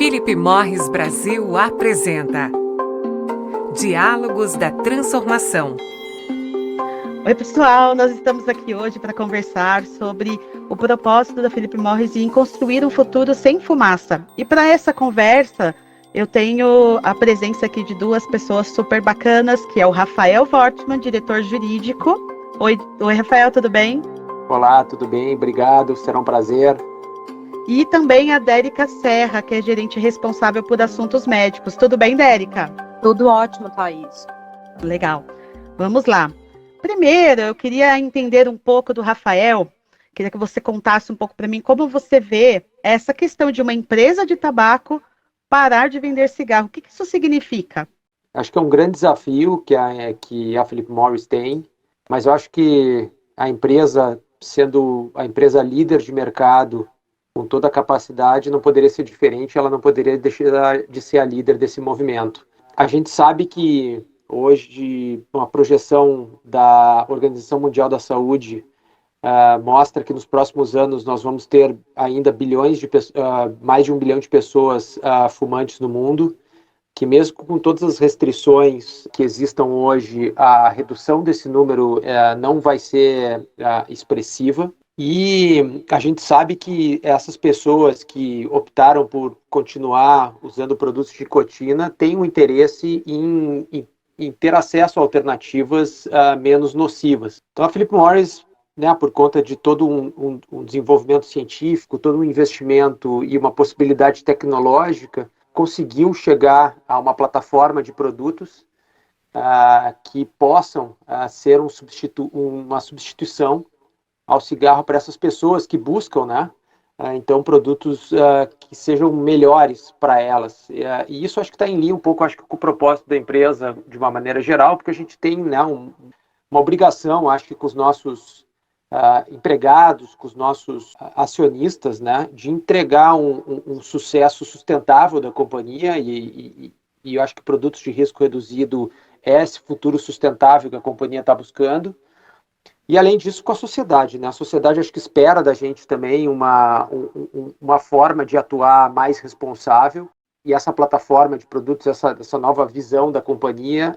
Philip Morris Brasil apresenta Diálogos da Transformação. Oi, pessoal, nós estamos aqui hoje para conversar sobre o propósito da Philip Morris em construir um futuro sem fumaça. E para essa conversa, eu tenho a presença aqui de duas pessoas super bacanas, que é o Rafael Wortmann, diretor jurídico. Oi, Rafael, tudo bem? Olá, tudo bem? Obrigado, será um prazer. E também a Dérica Serra, que é gerente responsável por assuntos médicos. Tudo bem, Dérica? Tudo ótimo, Thaís. Legal. Vamos lá. Primeiro, eu queria entender um pouco do Rafael. Queria que você contasse um pouco para mim como você vê essa questão de uma empresa de tabaco parar de vender cigarro. O que isso significa? Acho que é um grande desafio que a Philip Morris tem, mas eu acho que a empresa, sendo a empresa líder de mercado, com toda a capacidade, não poderia ser diferente, ela não poderia deixar de ser a líder desse movimento. A gente sabe que hoje uma projeção da Organização Mundial da Saúde mostra que nos próximos anos nós vamos ter ainda mais de 1 bilhão de pessoas fumantes no mundo, que mesmo com todas as restrições que existam hoje, a redução desse número não vai ser expressiva. E a gente sabe que essas pessoas que optaram por continuar usando produtos de nicotina têm um interesse em ter acesso a alternativas menos nocivas. Então a Philip Morris, né, por conta de todo um desenvolvimento científico, todo um investimento e uma possibilidade tecnológica, conseguiu chegar a uma plataforma de produtos que possam ser uma substituição ao cigarro para essas pessoas que buscam, né? Então, produtos que sejam melhores para elas. E isso acho que está em linha um pouco, acho que com o propósito da empresa de uma maneira geral, porque a gente tem, né, uma obrigação, acho que com os nossos empregados, com os nossos acionistas, né, de entregar um sucesso sustentável da companhia e eu acho que produtos de risco reduzido é esse futuro sustentável que a companhia está buscando. E, além disso, com a sociedade, né? A sociedade acho que espera da gente também uma forma de atuar mais responsável. E essa plataforma de produtos, essa nova visão da companhia,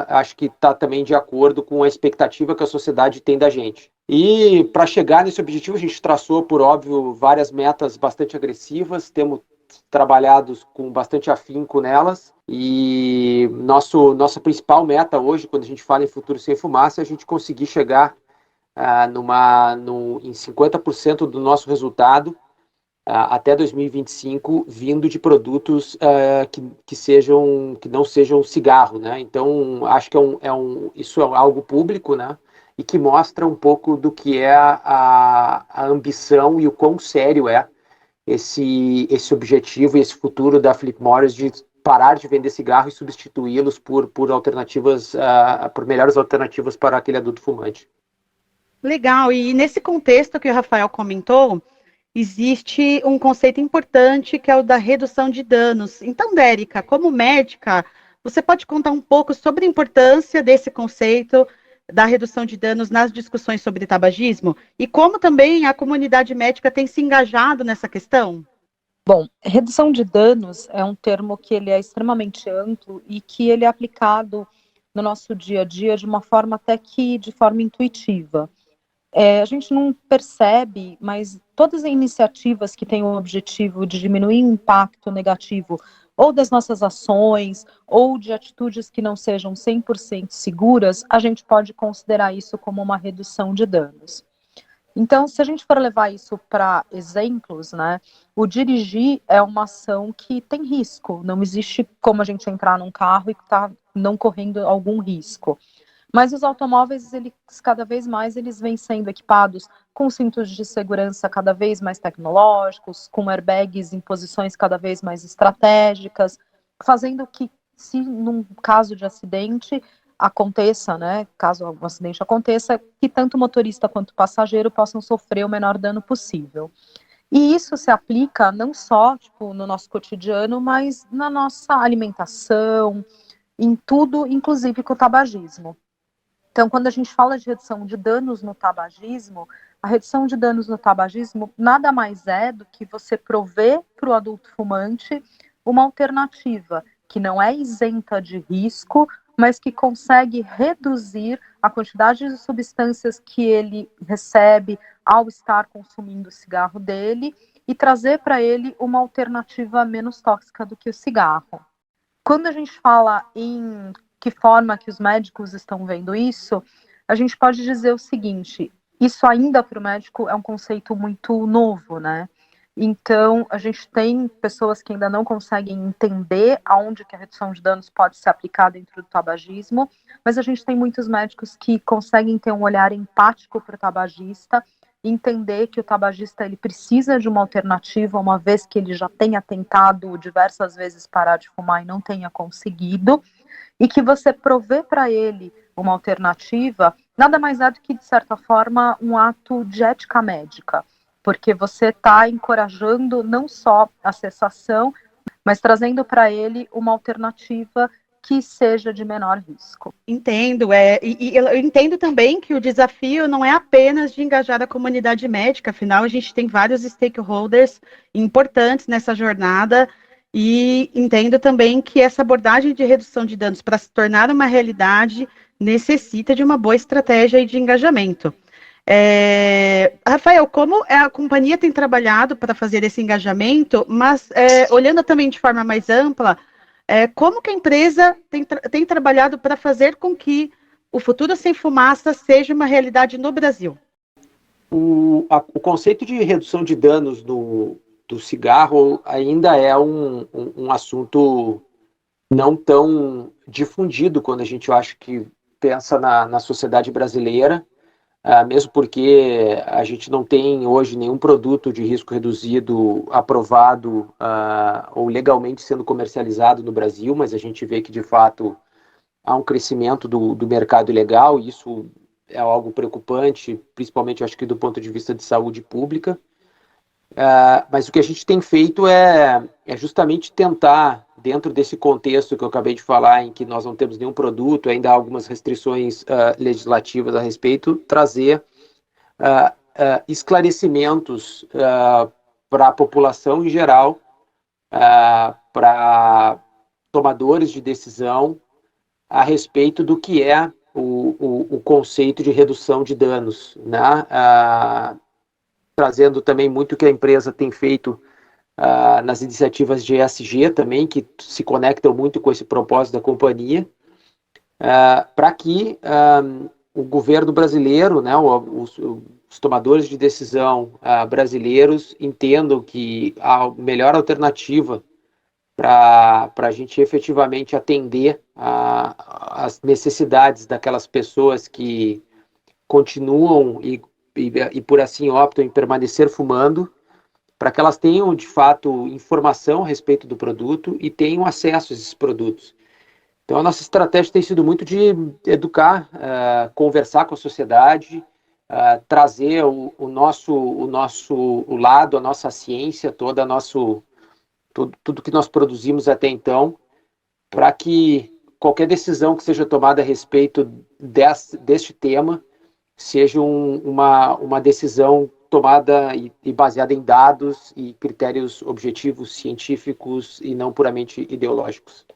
acho que está também de acordo com a expectativa que a sociedade tem da gente. E, para chegar nesse objetivo, a gente traçou, por óbvio, várias metas bastante agressivas, temos trabalhado com bastante afinco nelas. E nossa principal meta hoje, quando a gente fala em futuro sem fumaça, é a gente conseguir chegar em 50% do nosso resultado até 2025 vindo de produtos que não sejam cigarro, né? Então acho que isso é algo público, né? E que mostra um pouco do que é a ambição e o quão sério é esse objetivo e esse futuro da Philip Morris de parar de vender cigarro e substituí-los por alternativas, por melhores alternativas para aquele adulto fumante. Legal, e nesse contexto que o Rafael comentou, existe um conceito importante que é o da redução de danos. Então, Dérica, como médica, você pode contar um pouco sobre a importância desse conceito da redução de danos nas discussões sobre tabagismo e como também a comunidade médica tem se engajado nessa questão? Bom, redução de danos é um termo que ele é extremamente amplo e que ele é aplicado no nosso dia a dia de uma forma até que de forma intuitiva. A gente não percebe, mas todas as iniciativas que têm o objetivo de diminuir o impacto negativo ou das nossas ações, ou de atitudes que não sejam 100% seguras, a gente pode considerar isso como uma redução de danos. Então, se a gente for levar isso para exemplos, né, o dirigir é uma ação que tem risco, não existe como a gente entrar num carro e estar não correndo algum risco. Mas os automóveis, cada vez mais, eles vêm sendo equipados com cintos de segurança cada vez mais tecnológicos, com airbags em posições cada vez mais estratégicas, fazendo que, se num caso de acidente aconteça, né, caso algum acidente aconteça, que tanto o motorista quanto o passageiro possam sofrer o menor dano possível. E isso se aplica não só no nosso cotidiano, mas na nossa alimentação, em tudo, inclusive com o tabagismo. Então, quando a gente fala de redução de danos no tabagismo, a redução de danos no tabagismo nada mais é do que você prover para o adulto fumante uma alternativa que não é isenta de risco, mas que consegue reduzir a quantidade de substâncias que ele recebe ao estar consumindo o cigarro dele e trazer para ele uma alternativa menos tóxica do que o cigarro. Quando a gente fala em que forma que os médicos estão vendo isso, a gente pode dizer o seguinte: isso ainda para o médico é um conceito muito novo, né? Então, a gente tem pessoas que ainda não conseguem entender aonde que a redução de danos pode ser aplicada dentro do tabagismo, mas a gente tem muitos médicos que conseguem ter um olhar empático para o tabagista, entender que o tabagista ele precisa de uma alternativa, uma vez que ele já tenha tentado diversas vezes parar de fumar e não tenha conseguido, e que você provê para ele uma alternativa, nada mais é do que, de certa forma, um ato de ética médica, porque você está encorajando não só a cessação, mas trazendo para ele uma alternativa que seja de menor risco. Entendo, e eu entendo também que o desafio não é apenas de engajar a comunidade médica, afinal a gente tem vários stakeholders importantes nessa jornada, e entendo também que essa abordagem de redução de danos para se tornar uma realidade necessita de uma boa estratégia de engajamento. Rafael, como a companhia tem trabalhado para fazer esse engajamento, mas olhando também de forma mais ampla, como que a empresa tem trabalhado para fazer com que o futuro sem fumaça seja uma realidade no Brasil? O conceito de redução de danos do cigarro ainda é um assunto não tão difundido quando a gente, eu acho, que pensa na sociedade brasileira, mesmo porque a gente não tem hoje nenhum produto de risco reduzido aprovado ou legalmente sendo comercializado no Brasil, mas a gente vê que, de fato, há um crescimento do mercado ilegal, e isso é algo preocupante, principalmente, acho que, do ponto de vista de saúde pública. Mas o que a gente tem feito é justamente tentar, dentro desse contexto que eu acabei de falar, em que nós não temos nenhum produto, ainda há algumas restrições legislativas a respeito, trazer esclarecimentos para a população em geral, para tomadores de decisão, a respeito do que é o conceito de redução de danos, né? Trazendo também muito o que a empresa tem feito nas iniciativas de ESG também, que se conectam muito com esse propósito da companhia, para que o governo brasileiro, né, os tomadores de decisão brasileiros entendam que a melhor alternativa para a gente efetivamente atender as necessidades daquelas pessoas que continuam e por assim optam em permanecer fumando, para que elas tenham, de fato, informação a respeito do produto e tenham acesso a esses produtos. Então, a nossa estratégia tem sido muito de educar, conversar com a sociedade, trazer o nosso lado, a nossa ciência, tudo que nós produzimos até então, para que qualquer decisão que seja tomada a respeito deste tema seja uma decisão tomada e baseada em dados e critérios objetivos, científicos e não puramente ideológicos.